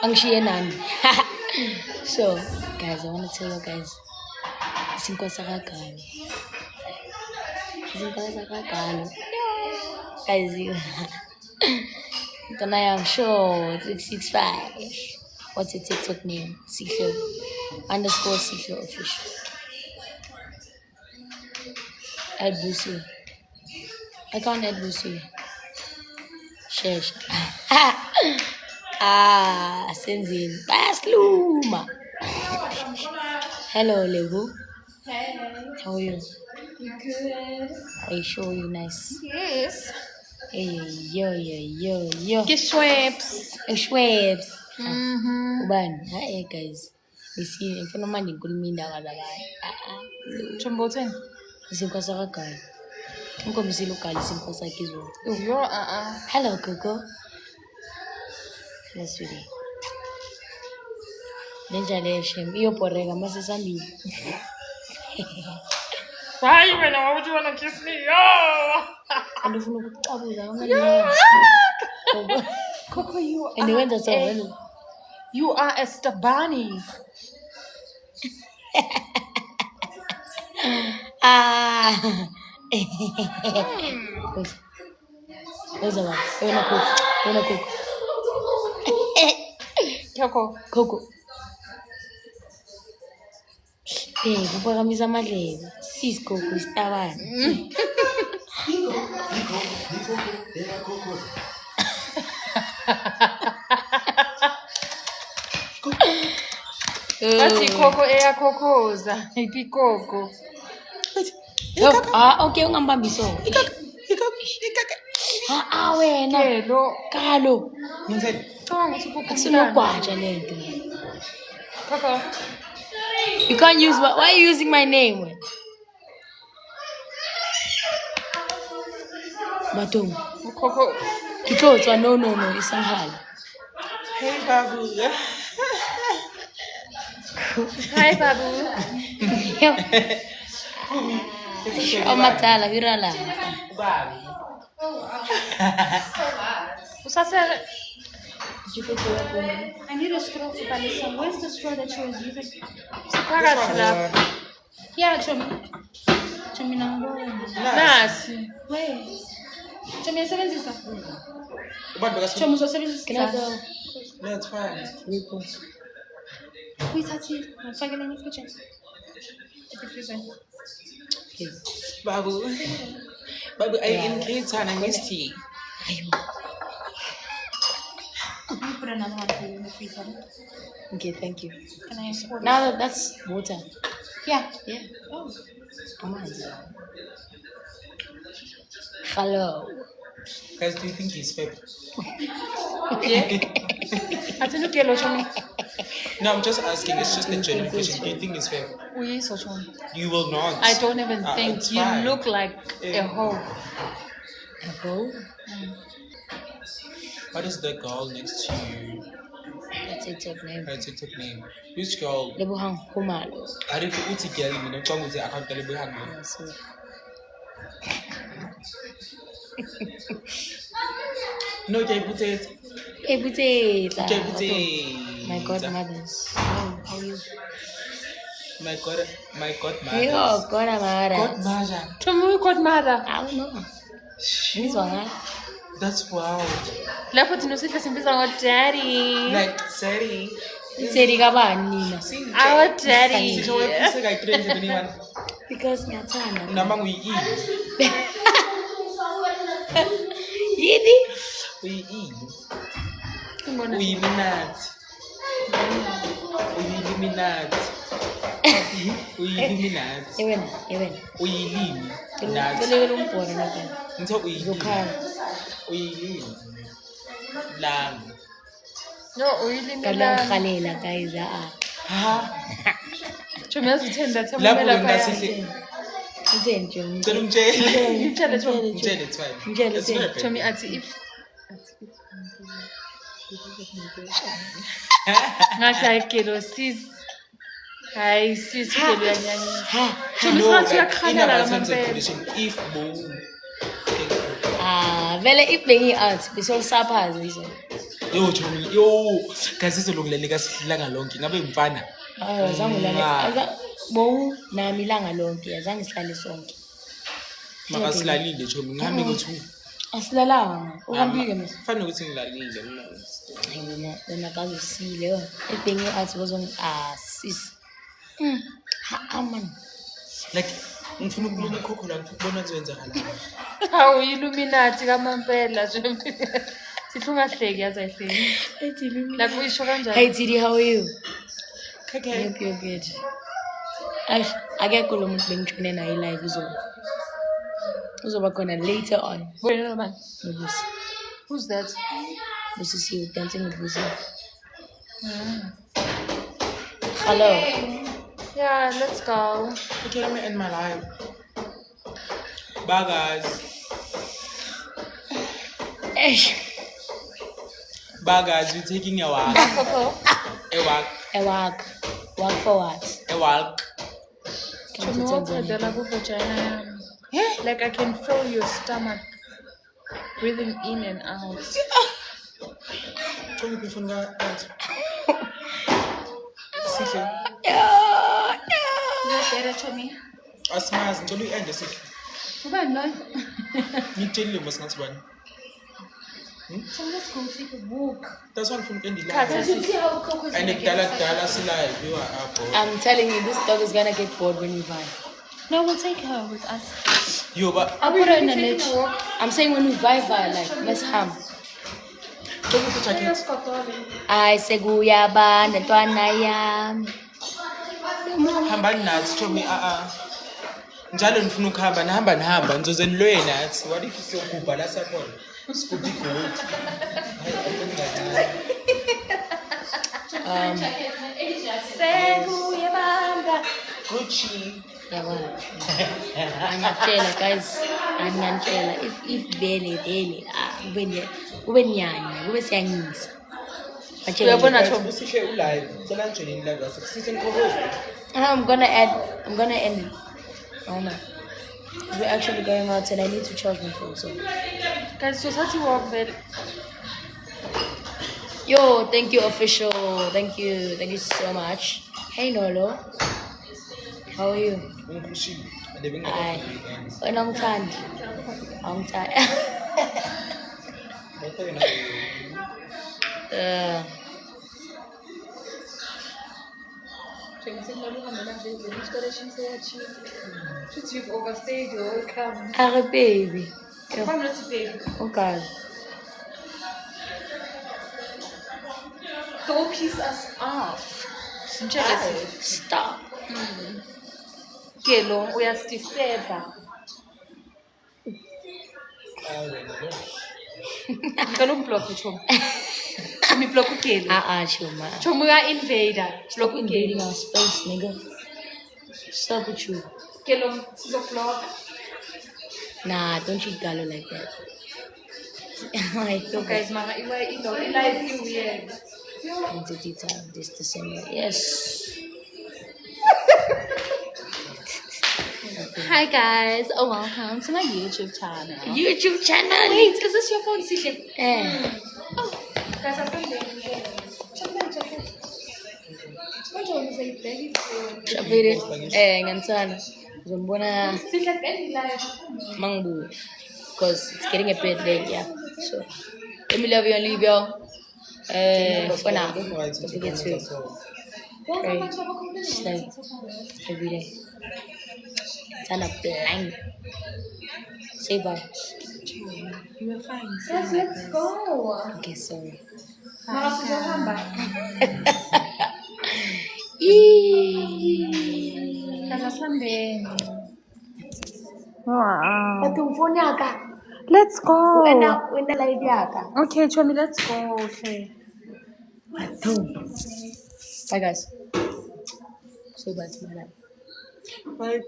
Angishiye nani. So, guys, I want to tell you guys. Isinkwa sakagalo. Isinkwa sakagalo. Guys, I'm sure 365. What's your TikTok name? Siklo _ Siklo official. Add Busi. I can't add Busi. Share. Senzin. Basluma. Hello, Lebu. Hey. How are you? Good. Are you sure you're nice? Yes. Hey, yo. Get Schweppes. Schweppes. Mm-hmm. Hi guys. You see, if you don't mind, you could mean that. Chomboten. Isinkwa sakagalo. Unkombisa lokali isinkwa sakhe izolo. Yo, Hello, Coco. Yes, sweetie. Lenjale shem. Iyo porega masesambili. Why when why would you wanna kiss me? Yo! Andifuna ukucabuza ngamanye. Coco, you And when that's are all. you are a Stabani. Where's the one? Wanna cook. Coco. Hey, kuphakamisa amadlebe. Sis Coco isitabane. Basi Coco eyakhokhoza. Iphi Coco? Okay, ungambambi so. Wena. Kelo. Kalo. Akunogwaja lento. Coco. You can't use why are you using my name? Matong. Coco. Kitlotswa no, isanghala. Hey, Babu. Hi, Babu. Matala virala. Usasele. I need a straw for Palisa. Where's the straw that she was using? Here, Chomi. Chomi number. Nasi. Where? Chomi, seven sister. Chomi. Chomi, so seven sister. Can I go? No, it's fine. Wait, that's it. I'm fucking in the kitchen. Babu, are you in Cape Town? I missed you. Let me put another one for you in the freezer. Okay, thank you. Can I afford it? Now that's water. Yeah. Oh. Hello. Guys, do you think he's fake? Yeah. Atenu kelo Chomi. No, I'm just asking. It's just a general question. Do you think he's fake? Uyi so Chomi. You will not. I don't even think it's you fine. look like a hoe. A hoe? What is the girl next to you? Her TikTok name. Her TikTok name. Which girl? Lebohang Khumalo. I don't know what girl you know. Come with the account. Lebohang. No, they put it. My godmothers. How are you? My godmother. Hey, oh, godmother. Godmother. Chomi godmother. I don't know. This one, huh? That's wow. Lapho thina sihle simbiza ngo daddy. Like, Sadie. Itseri kabani nina? Our daddy. Sisho wephise kayi-3 anyone. Because ngiyathanda. Noma nguyi-E. Yini? Uyi-E. Ngibona. Uyi-Illuminati. Uyi-Illuminati. Uyi-Illuminati. Ewena. Uyilimi. Pelekele umbhora nakani. Ngithe uyilimi. Zokhala. Uyilimi. Lami. No, uyilimi Kanti lami. angikhalela guys. Ha? Chomi yazithenda Lapho themela ngasihle. Ngitheni nje? Ngicela umtshele. Ngitshele Chomi. Mtshele, it's fine. Mtshele, It's very bad. Chomi athi if ngathi ayikelo sis. Hayi sis kelo yanyanya. Chomi No, sathi like, in uyakhalela our terms and ngamampela. condition, if boom. Vele if bengi art, bisol saphaza izo. Yo, Chomi, yo, kasi sizolungilenika sihlanga lonke. Ngabe mfana. Azange ulale. Bo nami ilanga lonke azange sihlale sonke. Makasilalile Chomi, ngihambe ngo-2. Asilalanga. Uhambile mse. Kufanele ukuthi ngilalile mina. Hayi wena kaze usile yo. Ebhengi athi sis. Man. Like ngifuna ukubona ikhokho la ngifuna ukubona kuzoyenzakalani. Hawu Illuminati kamampela nje. Sithi ungahleki yazi ayihleki. Lapho isho kanjani? Hey Tidi, how are you? Okay. Hope you're good. Akekho lo muntu bengitshone naye live uzoba khona later on. Wena man. Nobusi. Who's that? Busi dancing with Busi. Hello. Yeah, let's go. Okay, let me end my live. Bye guys. Bye guys, we're taking a walk. A walk. Walk for what? A walk. Like I can feel your stomach breathing in and out. Chomi before nga out. Sihle. Asimazi ngicela uyi-ende sihle. Ubani lo? Ngitshelile mos ngathi bani. So let's go take a walk. That's one from Andy Khatha live. You see how Coco's And kudala silive, you are up. I'm telling you, this dog is gonna get bored when we vibe. No, we'll take her with us. Yo, but I'll put her in the net. I'm saying when we vibe, like, let's ham. don't put the jacket. I say guyaba ntwana yami. Hambani nathi Chomi njalo nifuna ukuhamba nihamba nizoze nilwe nathi. What if siyogubha la sakhona? Sigubha igold. Gucci. Yabona. Anyatshela guys. Anyatshela if bele kube nyanya kube siyanyisa. Uyabona Chomi? Usihle ulive. Cela ngijoyine live yase. Sihle ngiqokoze. I'm gonna end it. Oh no. We're actually going out and I need to charge my phone, so. Guys, so that's walk there. Yo, thank you, official. Thank you so much. Hey, Nolo. How are you? Ngikushilo. Hi. Wena ngithandi. Awungithandi. You've overstayed your welcome. Are baby. Come, let's baby. Okay. Don't piss us off. Stop. Kelo, uyastiseba. Ngicela ungiblock Chomi. Chomi block uKelo. Chuma. Chomi uya invader. Stop invading our space, nigga. Stop with you. Kelo sizoblock. Nah, don't treat Galo like that. I feel Guys, mama, iwe live weird. entity time this December. Yes. Hi guys, welcome to my YouTube channel. YouTube channel. Wait, is this your phone, Sihle? Oh. Guys, I found it. What one is it? Very good. Shabiri. Ngansana. Zombona Sihle, very live. Mangbu. Because it's getting a bit late, yeah. So, let me love you and leave y'all. For now. Don't forget to pray, study every day. Turn up blind. Say bye. You were fine. Yes, let's go. Okay, sorry. Mama, sizohamba. Kala sambeni. Wow. Phone yaka. Let's go. Wena live yaka. Okay, Chomi, let's go. Okay. Bye guys. Say bye to my dad. Bye.